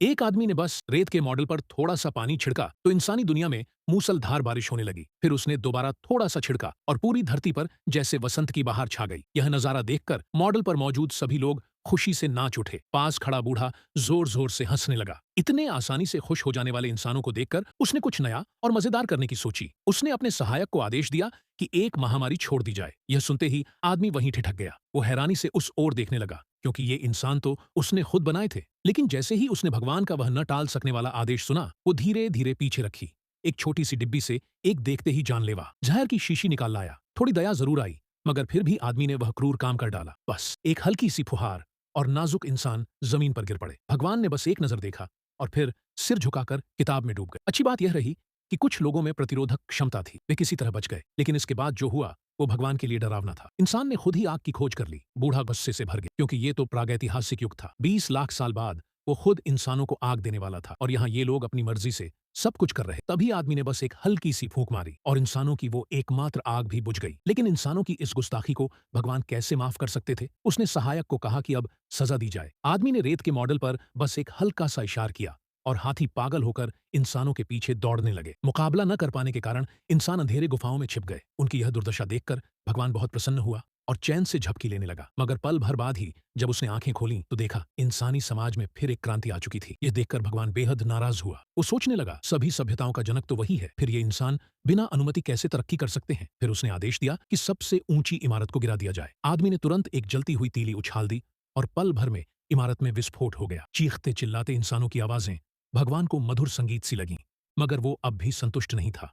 एक आदमी ने बस रेत के मॉडल पर थोड़ा सा पानी छिड़का तो इंसानी दुनिया में मूसलधार बारिश होने लगी। फिर उसने दोबारा थोड़ा सा छिड़का और पूरी धरती पर जैसे वसंत की बहार छा गई। यह नजारा देखकर मॉडल पर मौजूद सभी लोग खुशी से नाच उठे। पास खड़ा बूढ़ा जोर जोर से हंसने लगा। इतने आसानी से खुश हो जाने वाले इंसानों को देखकर उसने कुछ नया और मजेदार करने की सोची। उसने अपने सहायक को आदेश दिया कि एक महामारी छोड़ दी जाए। यह सुनते ही आदमी वहीं ठिठक गया। वो हैरानी से उस ओर देखने लगा, क्योंकि ये इंसान तो उसने खुद बनाए थे। लेकिन जैसे ही उसने भगवान का वह न टाल सकने वाला आदेश सुना, वो धीरे धीरे पीछे रखी। एक छोटी सी डिब्बी से एक देखते ही जानलेवा जहर की शीशी निकाल लाया। थोड़ी दया जरूर आई, मगर फिर भी आदमी ने वह क्रूर काम कर डाला। बस एक हल्की सी फुहार और नाजुक इंसान जमीन पर गिर पड़े। भगवान ने बस एक नजर देखा और फिर सिर झुकाकर किताब में डूब गए। अच्छी बात यह रही कि कुछ लोगों में प्रतिरोधक क्षमता थी, वे किसी तरह बच गए। लेकिन इसके बाद जो हुआ वो भगवान के लिए डरावना था। इंसान ने खुद ही आग की खोज कर ली। बूढ़ा गुस्से से भर गया, क्योंकि ये तो प्रागैतिहासिक युग था। 20 लाख साल बाद वो खुद इंसानों को आग देने वाला था, और यहाँ ये लोग अपनी मर्जी से सब कुछ कर रहे। तभी आदमी ने बस एक हल्की सी फूंक मारी और इंसानों की वो एकमात्र आग भी बुझ गई। लेकिन इंसानों की इस गुस्ताखी को भगवान कैसे माफ कर सकते थे? उसने सहायक को कहा कि अब सजा दी जाए। आदमी ने रेत के मॉडल पर बस एक हल्का सा इशार किया और हाथी पागल होकर इंसानों के पीछे दौड़ने लगे। मुकाबला न कर पाने के कारण इंसान अंधेरे गुफाओं में छिप गए। उनकी यह दुर्दशा देखकर भगवान बहुत प्रसन्न हुआ और चैन से झपकी लेने लगा। मगर पल भर बाद ही जब उसने आंखें खोली तो देखा इंसानी समाज में फिर एक क्रांति आ चुकी थी। यह देखकर भगवान बेहद नाराज हुआ। वो सोचने लगा, सभी सभ्यताओं का जनक तो वही है, फिर ये इंसान बिना अनुमति कैसे तरक्की कर सकते हैं? फिर उसने आदेश दिया कि सबसे ऊंची इमारत को गिरा दिया जाए। आदमी ने तुरंत एक जलती हुई तीली उछाल दी और पल भर में इमारत में विस्फोट हो गया। चीखते चिल्लाते इंसानों की आवाजें भगवान को मधुर संगीत सी लगीं। मगर वो अब भी संतुष्ट नहीं था।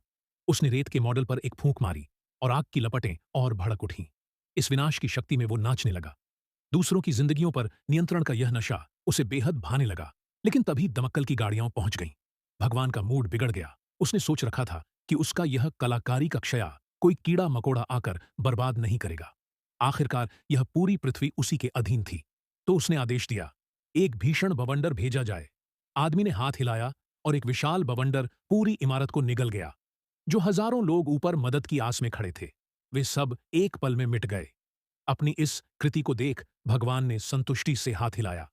उसने रेत के मॉडल पर एक फूंक मारी और आग की लपटें और भड़क उठीं। इस विनाश की शक्ति में वो नाचने लगा। दूसरों की जिंदगियों पर नियंत्रण का यह नशा उसे बेहद भाने लगा। लेकिन तभी दमक्कल की गाड़ियां पहुंच गईं। भगवान का मूड बिगड़ गया। उसने सोच रखा था कि उसका यह कलाकारी का क्षया कोई कीड़ा मकोड़ा आकर बर्बाद नहीं करेगा। आखिरकार यह पूरी पृथ्वी उसी के अधीन थी। तो उसने आदेश दिया, एक भीषण बवंडर भेजा जाए। आदमी ने हाथ हिलाया और एक विशाल बवंडर पूरी इमारत को निगल गया। जो हजारों लोग ऊपर मदद की आस में खड़े थे, वे सब एक पल में मिट गए। अपनी इस कृति को देख भगवान ने संतुष्टि से हाथ हिलाया।